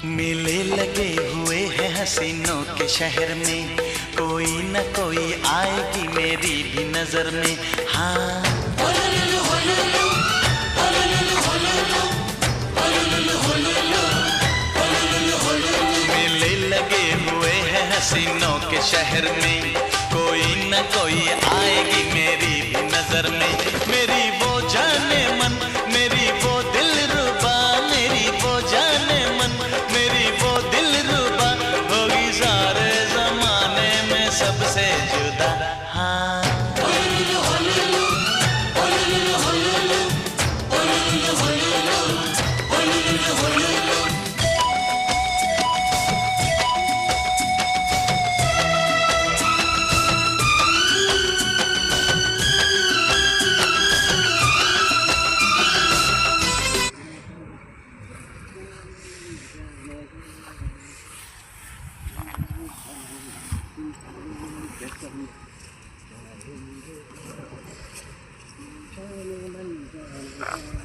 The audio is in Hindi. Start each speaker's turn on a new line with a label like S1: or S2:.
S1: मेले लगे हुए हैं हसीनों के शहर में, कोई न कोई आएगी मेरी भी नजर में। हाँ मेले लगे हुए हैं हसीनों के शहर में, कोई न कोई आएगी मेरी भी नजर में। मेरी वो जाने मन, मेरी वो दिल रुबा, मेरी वो जाने मन, मेरी वो दिल रुबा, होगी सारे जमाने में सबसे जुदा। हाँ
S2: Cho nên